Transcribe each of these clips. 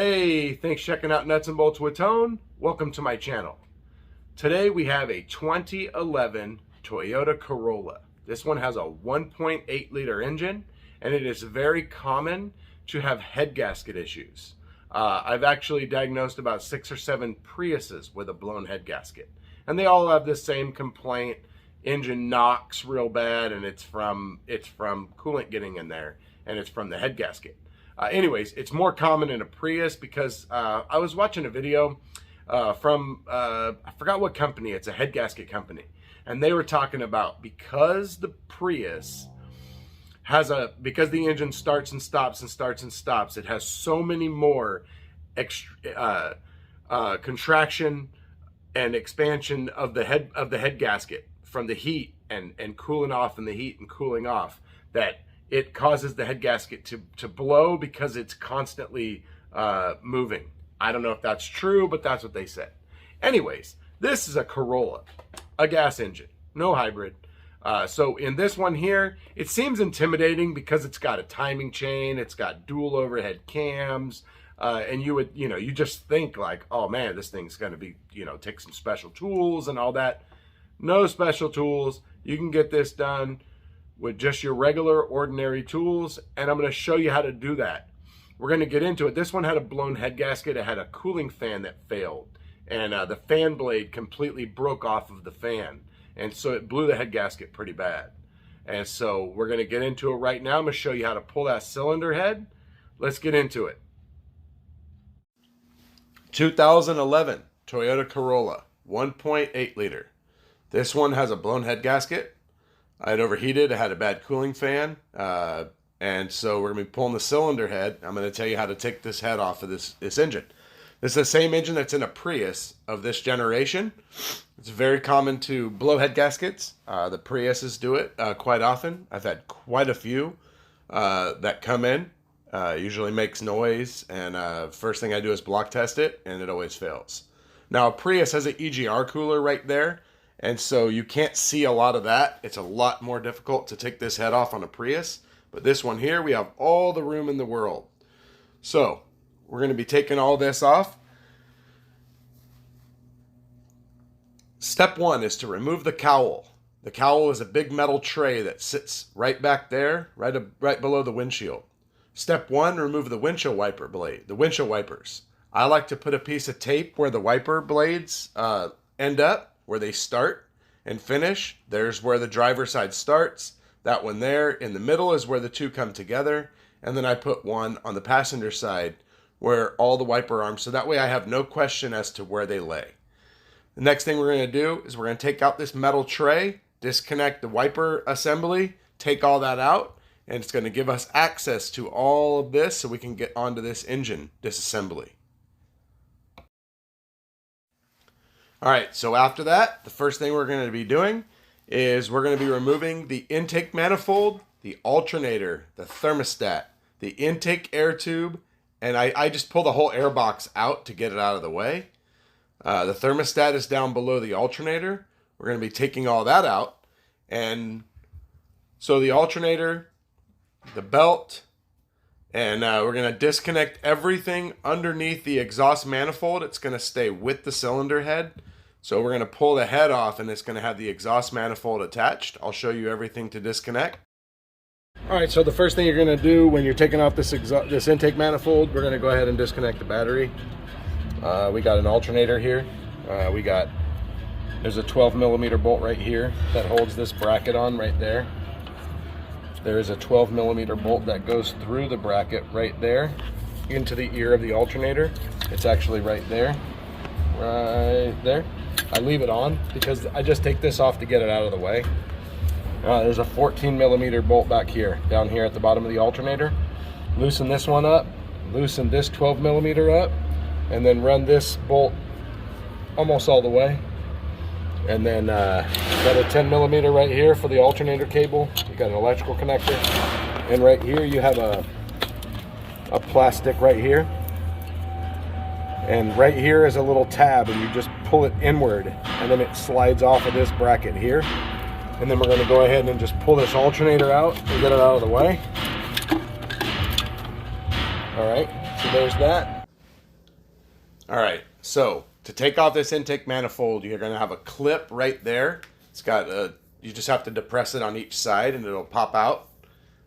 Hey, thanks for checking out Nuts and Bolts with Tone. Welcome to my channel. Today we have a 2011 Toyota Corolla. This one has a 1.8 liter engine, and it is very common to have head gasket issues. I've actually diagnosed about 6 or 7 Priuses with a blown head gasket, and they all have the same complaint. Engine knocks real bad, and it's from coolant getting in there, and it's from the head gasket. Anyways, it's more common in a Prius because I was watching a video from, I forgot what company, it's a head gasket company. And they were talking about because the Prius has because the engine starts and stops and starts and stops, it has so many more contraction and expansion of the head gasket from the heat and cooling off and the heat and cooling off, that it causes the head gasket to blow because it's constantly moving. I don't know if that's true, but that's what they said. Anyways, this is a Corolla, a gas engine, no hybrid. So in this one here, it seems intimidating because it's got a timing chain, it's got dual overhead cams, and you just think like, oh man, this thing's gonna be, take some special tools and all that. No special tools. You can get this done with just your regular ordinary tools, and I'm going to show you how to do that. We're going to get into it. This one had a blown head gasket. It had a cooling fan that failed, and the fan blade completely broke off of the fan, and so it blew the head gasket pretty bad. And so we're going to get into it right now. I'm going to show you how to pull that cylinder head. Let's get into it. 2011 Toyota Corolla, 1.8 liter. This one has a blown head gasket. I had overheated, I had a bad cooling fan, and so we're going to be pulling the cylinder head. I'm going to tell you how to take this head off of this engine. This is the same engine that's in a Prius of this generation. It's very common to blow head gaskets. The Priuses do it quite often. I've had quite a few that come in. Usually makes noise, and first thing I do is block test it, and it always fails. Now, a Prius has an EGR cooler right there, and so you can't see a lot of that. It's a lot more difficult to take this head off on a Prius. But this one here, we have all the room in the world. So we're going to be taking all this off. Step one is to remove the cowl. The cowl is a big metal tray that sits right back there, right below the windshield. Step one, remove the windshield wiper blade, the windshield wipers. I like to put a piece of tape where the wiper blades end up, where they start and finish. There's where the driver's side starts. That one there in the middle is where the two come together. And then I put one on the passenger side where all the wiper arms, so that way I have no question as to where they lay. The next thing we're going to do is we're going to take out this metal tray, disconnect the wiper assembly, take all that out, and it's going to give us access to all of this so we can get onto this engine disassembly. All right, so after that, the first thing we're going to be doing is we're going to be removing the intake manifold, the alternator, the thermostat, the intake air tube, and I just pull the whole air box out to get it out of the way. The thermostat is down below the alternator. We're going to be taking all that out. And so the alternator, the belt, and we're going to disconnect everything underneath the exhaust manifold. It's going to stay with the cylinder head. So we're going to pull the head off, and it's going to have the exhaust manifold attached. I'll show you everything to disconnect. All right, so the first thing you're going to do when you're taking off this intake manifold, we're going to go ahead and disconnect the battery. We got an alternator here. There's a 12mm bolt right here that holds this bracket on right there. There is a 12mm bolt that goes through the bracket right there into the ear of the alternator. It's actually right there. Right there. I leave it on because I just take this off to get it out of the way. There's a 14mm bolt back here, down here at the bottom of the alternator. Loosen this one up, loosen this 12mm up, and then run this bolt almost all the way. And then got a 10mm right here for the alternator cable. You got an electrical connector, and right here you have a plastic right here. And right here is a little tab, and you just pull it inward, and then it slides off of this bracket here. And then we're going to go ahead and just pull this alternator out and get it out of the way. All right, so there's that. All right, so to take off this intake manifold, you're going to have a clip right there. It's got a, you just have to depress it on each side and it'll pop out.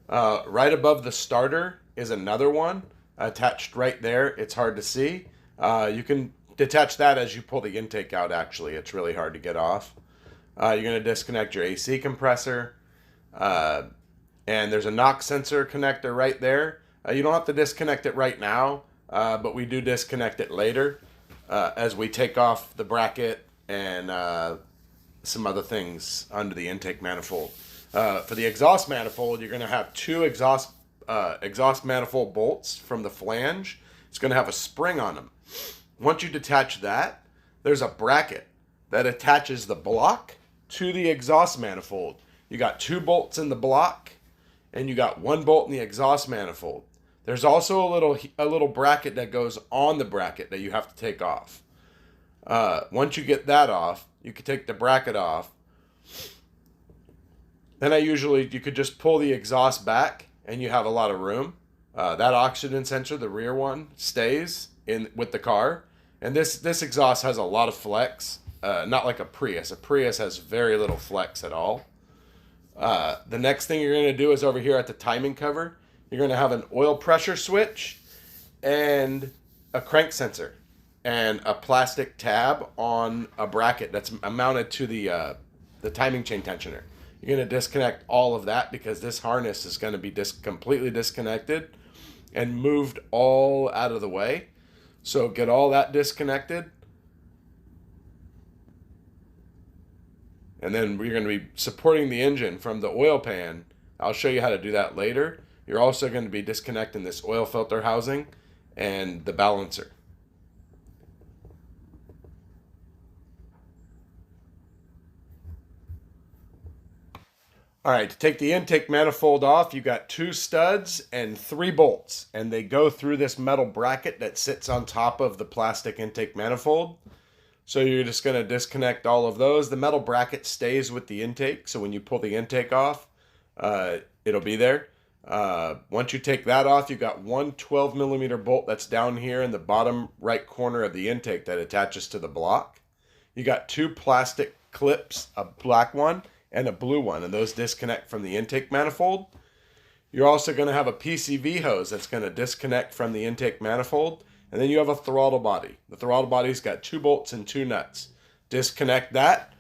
Right above the starter is another one attached right there. It's hard to see. You can detach that as you pull the intake out, actually. It's really hard to get off. You're going to disconnect your AC compressor. And there's a knock sensor connector right there. You don't have to disconnect it right now, but we do disconnect it later as we take off the bracket and some other things under the intake manifold. For the exhaust manifold, you're going to have two exhaust manifold bolts from the flange. It's going to have a spring on them. Once you detach that, there's a bracket that attaches the block to the exhaust manifold. You got 2 bolts in the block, and you got 1 bolt in the exhaust manifold. There's also a little bracket that goes on the bracket that you have to take off. Once you get that off, you can take the bracket off. Then you could just pull the exhaust back, and you have a lot of room. That oxygen sensor, the rear one, stays in with the car, and this exhaust has a lot of flex. Not like a Prius. A Prius has very little flex at all. The next thing you're going to do is over here at the timing cover, you're going to have an oil pressure switch and a crank sensor and a plastic tab on a bracket that's mounted to the timing chain tensioner. You're going to disconnect all of that because this harness is going to be completely disconnected and moved all out of the way. So get all that disconnected. And then we're going to be supporting the engine from the oil pan. I'll show you how to do that later. You're also going to be disconnecting this oil filter housing and the balancer. All right, to take the intake manifold off, you got 2 studs and 3 bolts, and they go through this metal bracket that sits on top of the plastic intake manifold. So you're just going to disconnect all of those. The metal bracket stays with the intake, so when you pull the intake off, it'll be there. Once you take that off, you've got 1 12mm bolt that's down here in the bottom right corner of the intake that attaches to the block. You got 2 plastic clips, a black one and a blue one, and those disconnect from the intake manifold. You're also going to have a PCV hose that's going to disconnect from the intake manifold, and then you have a throttle body. The throttle body's got 2 bolts and 2 nuts. Disconnect that,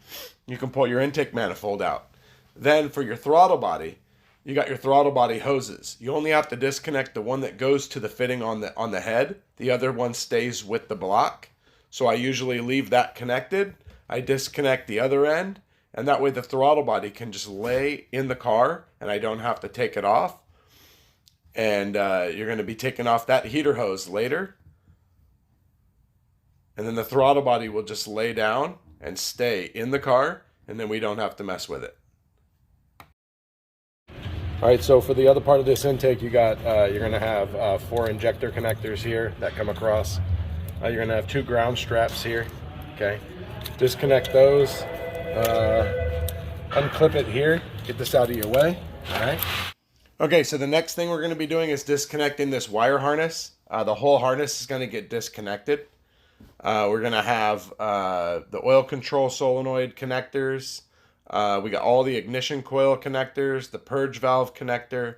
you can pull your intake manifold out. Then for your throttle body, you got your throttle body hoses. You only have to disconnect the one that goes to the fitting on the head. The other one stays with the block. So I usually leave that connected. I disconnect the other end, and that way the throttle body can just lay in the car and I don't have to take it off. And you're going to be taking off that heater hose later. And then the throttle body will just lay down and stay in the car, and then we don't have to mess with it. All right, so for the other part of this intake, you're going to have 4 injector connectors here that come across. You're going to have 2 ground straps here. Okay, disconnect those. Unclip it here. Get this out of your way. All right. Okay, so the next thing we're going to be doing is disconnecting this wire harness. The whole harness is going to get disconnected. We're going to have the oil control solenoid connectors. We got all the ignition coil connectors, the purge valve connector.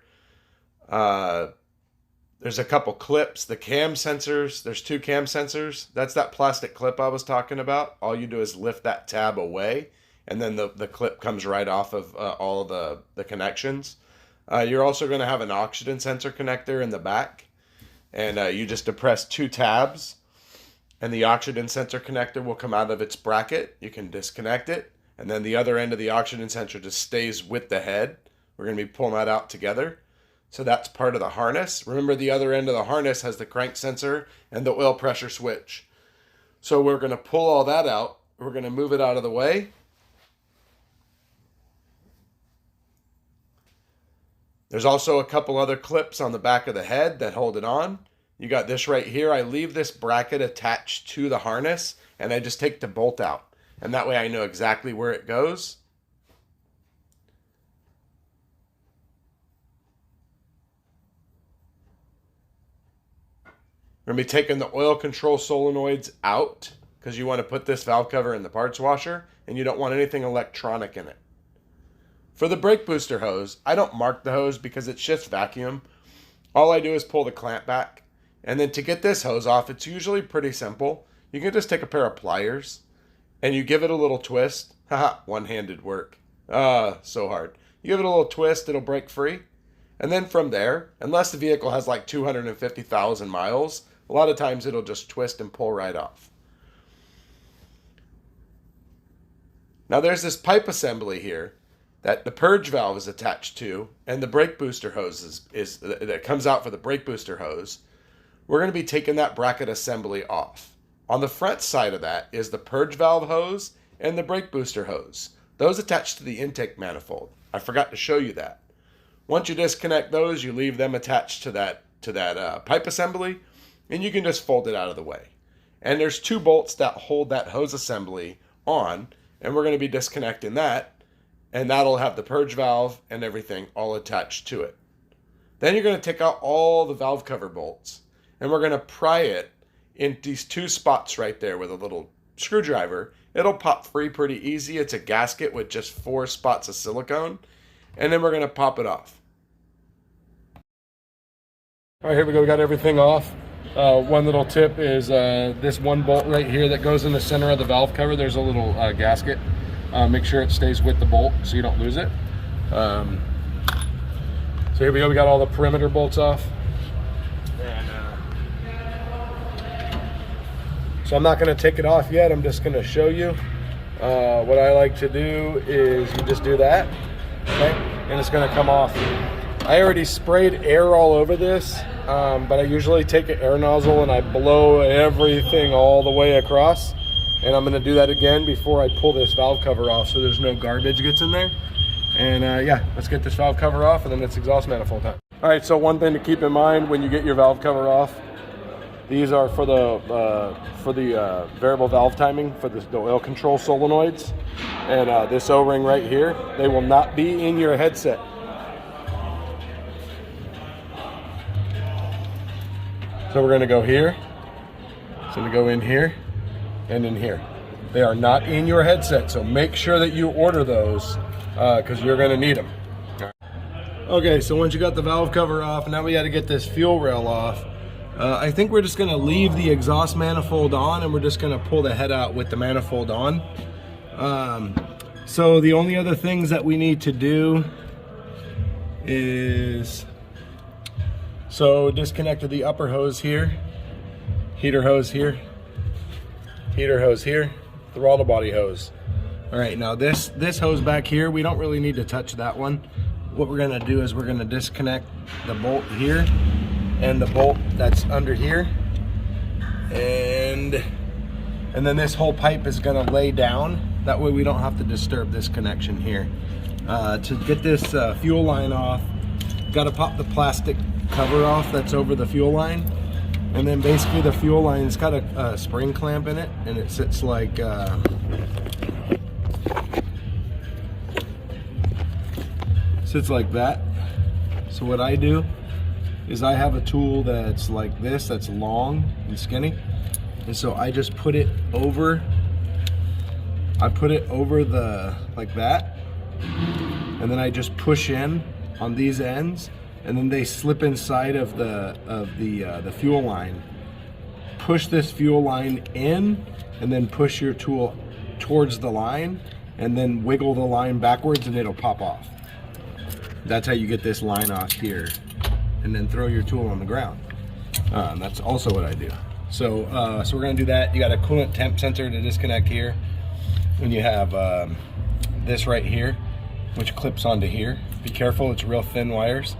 There's a couple clips, the cam sensors. There's 2 cam sensors. That's that plastic clip I was talking about. All you do is lift that tab away, and then the clip comes right off of all of the connections. You're also going to have an oxygen sensor connector in the back, and you just depress 2 tabs, and the oxygen sensor connector will come out of its bracket. You can disconnect it, and then the other end of the oxygen sensor just stays with the head. We're going to be pulling that out together. So that's part of the harness. Remember, the other end of the harness has the crank sensor and the oil pressure switch. So we're going to pull all that out. We're going to move it out of the way. There's also a couple other clips on the back of the head that hold it on. You got this right here. I leave this bracket attached to the harness, and I just take the bolt out. And that way I know exactly where it goes. We're going to be taking the oil control solenoids out because you want to put this valve cover in the parts washer and you don't want anything electronic in it. For the brake booster hose, I don't mark the hose because it's just vacuum. All I do is pull the clamp back. And then to get this hose off, it's usually pretty simple. You can just take a pair of pliers and you give it a little twist. Haha, one-handed work. So hard. You give it a little twist, it'll break free. And then from there, unless the vehicle has like 250,000 miles, a lot of times it'll just twist and pull right off. Now there's this pipe assembly here that the purge valve is attached to, and the brake booster hose that comes out for the brake booster hose. We're going to be taking that bracket assembly off. On the front side of that is the purge valve hose and the brake booster hose. Those attached to the intake manifold. I forgot to show you that. Once you disconnect those, you leave them attached to that pipe assembly, and you can just fold it out of the way. And there's 2 bolts that hold that hose assembly on, and we're going to be disconnecting that, and that'll have the purge valve and everything all attached to it. Then you're going to take out all the valve cover bolts, and we're going to pry it in these 2 spots right there with a little screwdriver. It'll pop free pretty easy. It's a gasket with just 4 spots of silicone, and then we're going to pop it off. All right, here we go. We got everything off. One little tip is this 1 bolt right here that goes in the center of the valve cover. There's a little gasket. Make sure it stays with the bolt so you don't lose it. So here we go. We got all the perimeter bolts off. And, so I'm not going to take it off yet. I'm just going to show you. What I like to do is you just do that, okay? And it's going to come off. I already sprayed air all over this, but I usually take an air nozzle and I blow everything all the way across. And I'm going to do that again before I pull this valve cover off so there's no garbage gets in there. And yeah, let's get this valve cover off and then it's exhaust manifold time. All right, so one thing to keep in mind when you get your valve cover off, these are for the variable valve timing for the oil control solenoids. And this O-ring right here, they will not be in your headset. So we're going to go here. It's going to go in here and in here. They are not in your headset, so make sure that you order those because you're going to need them. Okay, so once you got the valve cover off, now we got to get this fuel rail off. I think we're just going to leave the exhaust manifold on and we're just going to pull the head out with the manifold on. So the only other things that we need to do is, so disconnected the upper hose here, heater hose here, throttle body hose. All right, now this hose back here, we don't really need to touch that one. What we're gonna do is we're gonna disconnect the bolt here and the bolt that's under here. And then this whole pipe is gonna lay down. That way we don't have to disturb this connection here. To get this fuel line off, gotta pop the plastic cover off that's over the fuel line. And then basically the fuel line's got a spring clamp in it, and it sits like that. So what I do is I have a tool that's like this, that's long and skinny, and so I just put it over. I put it over the like that, and then I just push in on these ends. And then they slip inside of the fuel line. Push this fuel line in, and then push your tool towards the line, and then wiggle the line backwards, and it'll pop off. That's how you get this line off here, and then throw your tool on the ground. That's also what I do. So, so we're gonna do that. You got a coolant temp sensor to disconnect here, and you have this right here, which clips onto here. Be careful; it's real thin wires.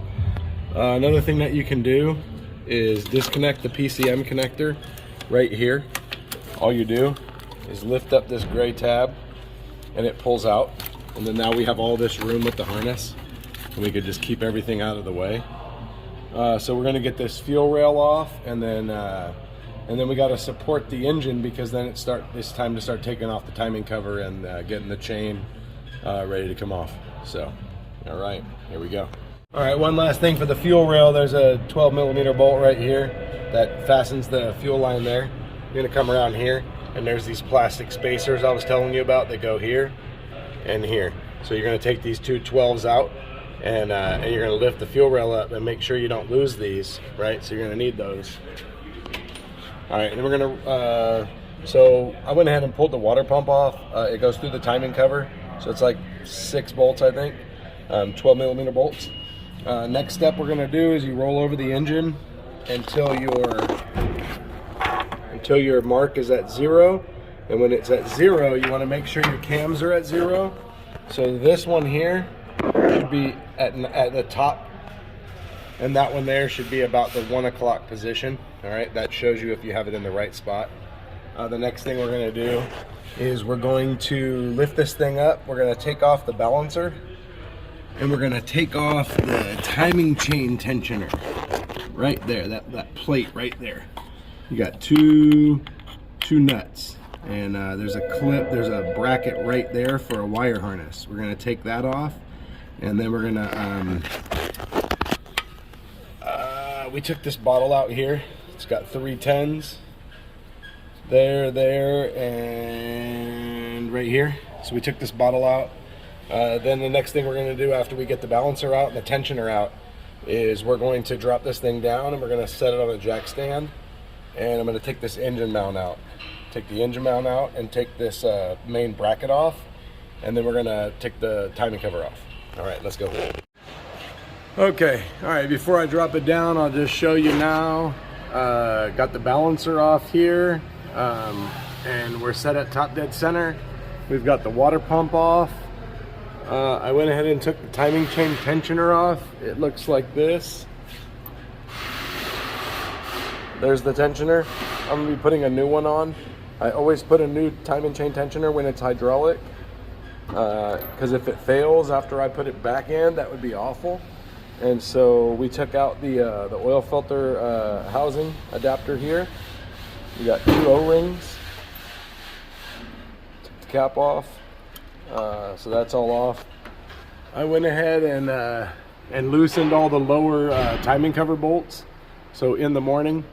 Another thing that you can do is disconnect the PCM connector right here. All you do is lift up this gray tab and it pulls out, and then now we have all this room with the harness and we could just keep everything out of the way. So we're going to get this fuel rail off, and then we got to support the engine because then it's time to start taking off the timing cover and getting the chain ready to come off. So all right, here we go. All right, one last thing for the fuel rail. There's a 12mm bolt right here that fastens the fuel line there. You're gonna come around here, and there's these plastic spacers I was telling you about that go here and here. So you're gonna take these two 12s out, and you're gonna lift the fuel rail up and make sure you don't lose these, right? So you're gonna need those. All right, and we're gonna, so I went ahead and pulled the water pump off. It goes through the timing cover. So it's like 6 bolts, I think, 12mm bolts. Next step we're gonna do is you roll over the engine until your mark is at 0. And when it's at 0, you wanna make sure your cams are at 0. So this one here should be at the top, and that one there should be about the 1 o'clock position. All right, that shows you if you have it in the right spot. The next thing we're gonna do is we're going to lift this thing up. We're gonna take off the balancer, and we're gonna take off the timing chain tensioner right there, that plate right there. You got two nuts, and there's a clip, there's a bracket right there for a wire harness. We're gonna take that off, and then we're gonna, we took this bottle out here. It's got 3 10s. There, and right here. So we took this bottle out. Then the next thing we're going to do after we get the balancer out and the tensioner out is we're going to drop this thing down, and we're going to set it on a jack stand, and I'm going to take this engine mount out. Take the engine mount out and take this main bracket off, and then we're going to take the timing cover off. All right, let's go. Okay, all right, before I drop it down, I'll just show you now. Got the balancer off here, and we're set at top dead center. We've got the water pump off. I went ahead and took the timing chain tensioner off. It looks like this. There's the tensioner. I'm gonna be putting a new one on. I always put a new timing chain tensioner when it's hydraulic, because if it fails after I put it back in, that would be awful. And so we took out the oil filter housing adapter here. We got 2 O-rings. Took the cap off, so that's all off. I went ahead and loosened all the lower timing cover bolts. So in the morning,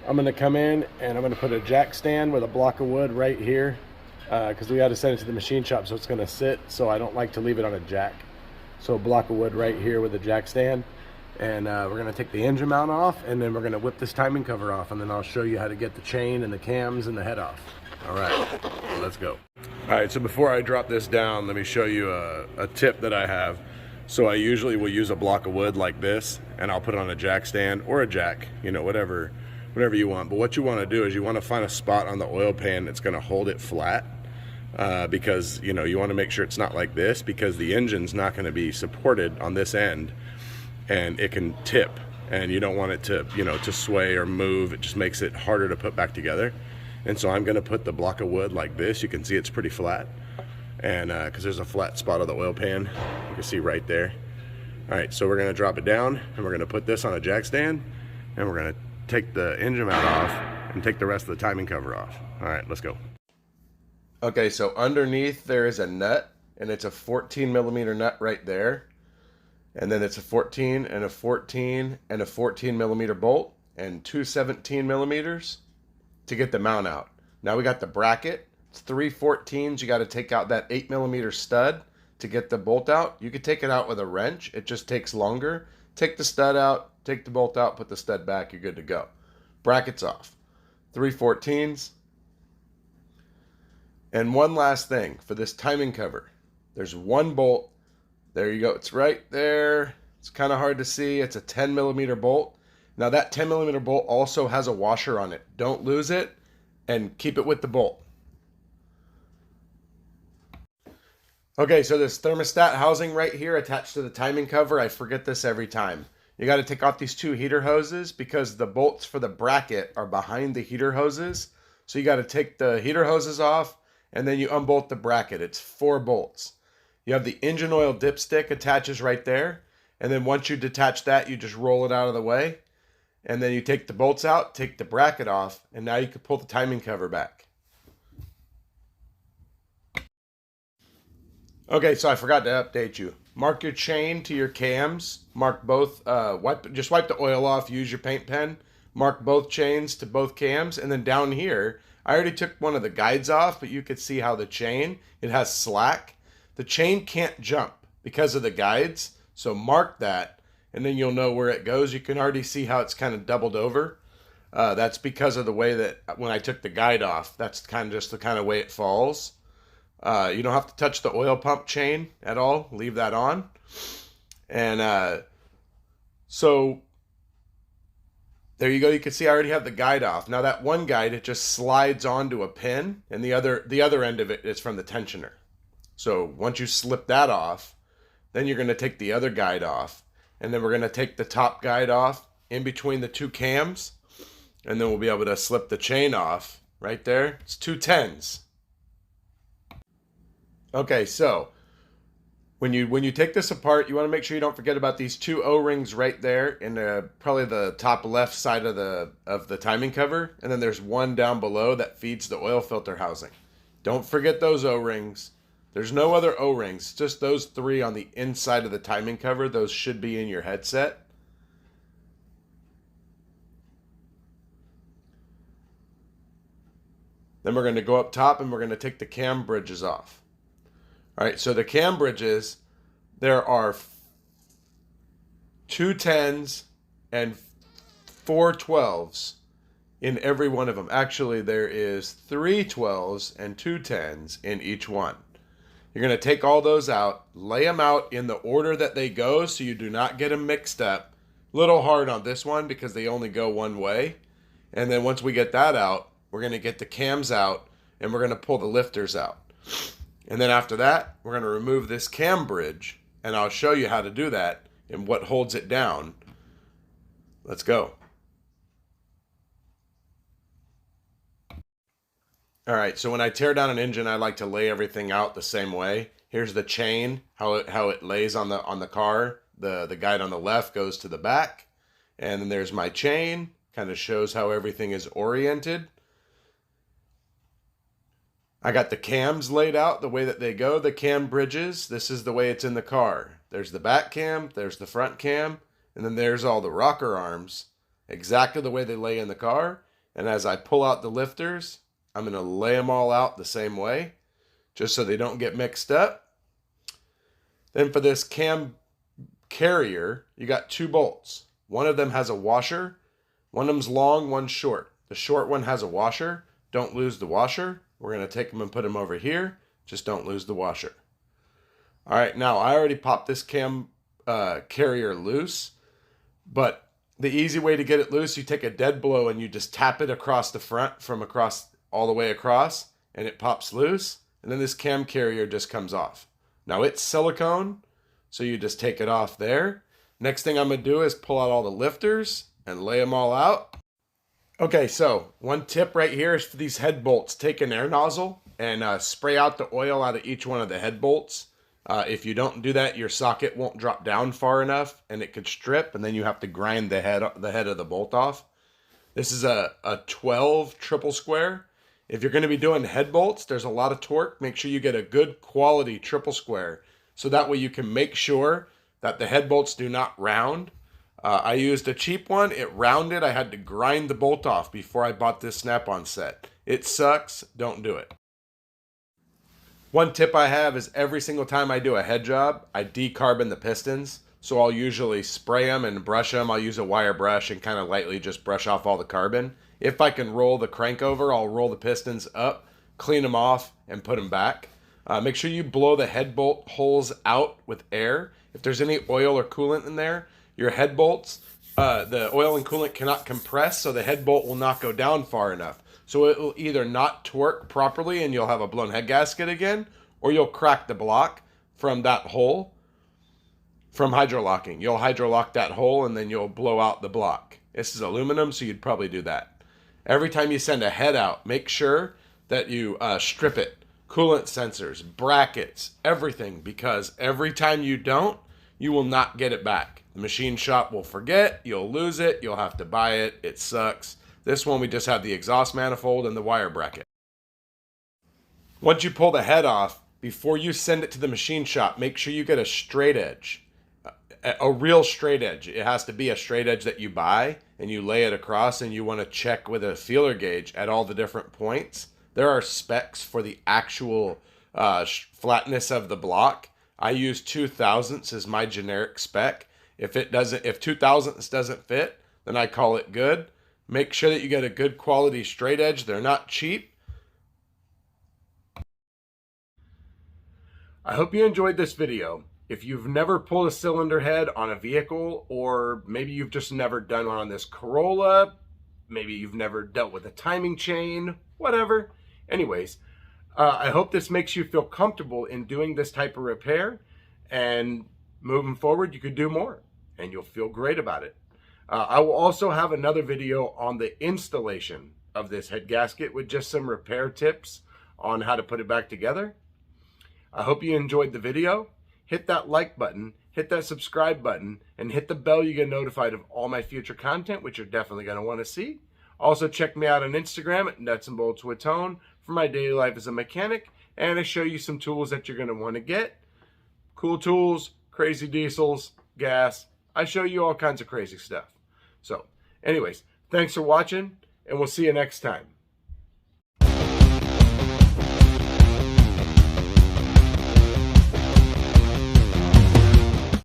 I'm gonna come in and I'm gonna put a jack stand with a block of wood right here, because we got to send it to the machine shop, so it's gonna sit. So I don't like to leave it on a jack. So a block of wood right here with a jack stand, and we're gonna take the engine mount off, and then we're gonna whip this timing cover off, and then I'll show you how to get the chain and the cams and the head off. All right, let's go. All right, so before I drop this down, let me show you a tip that I have. So I usually will use a block of wood like this, and I'll put it on a jack stand or a jack, you know, whatever you want. But what you wanna do is you wanna find a spot on the oil pan that's gonna hold it flat. Because you know, you want to make sure it's not like this, because the engine's not going to be supported on this end, and it can tip, and you don't want it to, you know, to sway or move. It just makes it harder to put back together. And so I'm going to put the block of wood like this. You can see it's pretty flat, and because there's a flat spot on the oil pan, you can see right there. All right, so we're going to drop it down, and we're going to put this on a jack stand, and we're going to take the engine mount off and take the rest of the timing cover off. All right, let's go. Okay, so underneath there is a nut, and it's a 14mm nut right there. And then it's a 14 and a 14 and a 14mm bolt and 2 17mm to get the mount out. Now we got the bracket. It's 3 14s. You got to take out that 8mm stud to get the bolt out. You could take it out with a wrench. It just takes longer. Take the stud out, take the bolt out, put the stud back, you're good to go. Bracket's off. 3 14s. And one last thing for this timing cover. There's one bolt. There you go. It's right there. It's kind of hard to see. It's a 10mm bolt. Now that 10mm bolt also has a washer on it. Don't lose it, and keep it with the bolt. Okay, so this thermostat housing right here attached to the timing cover, I forget this every time. You got to take off these 2 heater hoses because the bolts for the bracket are behind the heater hoses. So you got to take the heater hoses off, and then you unbolt the bracket. It's 4 bolts. You have the engine oil dipstick attaches right there. And then once you detach that, you just roll it out of the way. And then you take the bolts out, take the bracket off, and now you can pull the timing cover back. Okay, so I forgot to update you. Mark your chain to your cams. Mark both. Just wipe the oil off. Use your paint pen. Mark both chains to both cams, and then down here, I already took one of the guides off, but you could see how the chain, it has slack. The chain can't jump because of the guides, so mark that, and then you'll know where it goes. You can already see how it's kind of doubled over. That's because of the way that when I took the guide off, that's kind of just the kind of way it falls. You don't have to touch the oil pump chain at all. Leave that on. And so there you go. You can see I already have the guide off. Now that one guide, it just slides onto a pin, and the other end of it is from the tensioner. So once you slip that off, then you're going to take the other guide off, and then we're going to take the top guide off in between the two cams, and then we'll be able to slip the chain off right there. It's 2 10s. Okay, so when you take this apart, you want to make sure you don't forget about these 2 O-rings right there in probably the top left side of the timing cover, and then there's one down below that feeds the oil filter housing. Don't forget those O-rings. There's no other O-rings, just those 3 on the inside of the timing cover. Those should be in your headset. Then we're going to go up top and we're going to take the cam bridges off. All right, so the cam bridges, there are 2 10s and 4 12s in every one of them. Actually, there is 3 12s and 2 10s in each one. You're going to take all those out, lay them out in the order that they go so you do not get them mixed up. A little hard on this one because they only go one way. And then once we get that out, we're going to get the cams out and we're going to pull the lifters out. And then after that, we're going to remove this cam bridge, and I'll show you how to do that and what holds it down. Let's go. All right, so when I tear down an engine, I like to lay everything out the same way. Here's the chain, how it lays on the car. The guide on the left goes to the back, and then there's my chain. Kind of shows how everything is oriented. I got the cams laid out the way that they go. The cam bridges, this is the way it's in the car. There's the back cam, there's the front cam, and then there's all the rocker arms, exactly the way they lay in the car. And as I pull out the lifters, I'm going to lay them all out the same way, just so they don't get mixed up. Then for this cam carrier, you got 2 bolts. One of them has a washer. One of them's long, one's short. The short one has a washer. Don't lose the washer. We're going to take them and put them over here. Just don't lose the washer. All right, now I already popped this cam carrier loose, but the easy way to get it loose, you take a dead blow and you just tap it across the front from across all the way across, and it pops loose, and then this cam carrier just comes off. Now it's silicone, so you just take it off there. Next thing I'm going to do is pull out all the lifters and lay them all out. Okay, so one tip right here is for these head bolts. Take an air nozzle and spray out the oil out of each one of the head bolts. If you don't do that, your socket won't drop down far enough and it could strip, and then you have to grind the head of the bolt off. This is a 12 triple square. If you're going to be doing head bolts, there's a lot of torque. Make sure you get a good quality triple square, so that way you can make sure that the head bolts do not round. I used a cheap one. It rounded. I had to grind the bolt off before I bought this snap-on set. It sucks. Don't do it. One tip I have is every single time I do a head job, I decarbon the pistons. So I'll usually spray them and brush them. I'll use a wire brush and kind of lightly just brush off all the carbon. If I can roll the crank over, I'll roll the pistons up, clean them off, and put them back. Make sure you blow the head bolt holes out with air. If there's any oil or coolant in there, your head bolts, the oil and coolant cannot compress, so the head bolt will not go down far enough. So it will either not torque properly and you'll have a blown head gasket again, or you'll crack the block from that hole from hydrolocking. You'll hydrolock that hole and then you'll blow out the block. This is aluminum, so you'd probably do that. Every time you send a head out, make sure that you strip it. Coolant sensors, brackets, everything, because every time you don't, you will not get it back. The machine shop will forget, you'll lose it, you'll have to buy it, it sucks. This one we just have the exhaust manifold and the wire bracket. Once you pull the head off, before you send it to the machine shop, make sure you get a straight edge, a real straight edge. It has to be a straight edge that you buy and you lay it across, and you want to check with a feeler gauge at all the different points. There are specs for the actual flatness of the block. I use 2/1000 as my generic spec. If 2/1000 doesn't fit, then I call it good. Make sure that you get a good quality straight edge. They're not cheap. I hope you enjoyed this video. If you've never pulled a cylinder head on a vehicle, or maybe you've just never done one on this Corolla, maybe you've never dealt with a timing chain, whatever. Anyways, I hope this makes you feel comfortable in doing this type of repair, and moving forward you could do more and you'll feel great about it. I will also have another video on the installation of this head gasket with just some repair tips on how to put it back together. I hope you enjoyed the video. Hit that like button, hit that subscribe button, and hit the bell. You get notified of all my future content, which you're definitely going to want to see. Also, check me out on Instagram at Nuts and Bolts with Tone for my daily life as a mechanic, and I show you some tools that you're going to want to get. Cool tools, crazy diesels, gas. I show you all kinds of crazy stuff. So, anyways, thanks for watching, and we'll see you next time.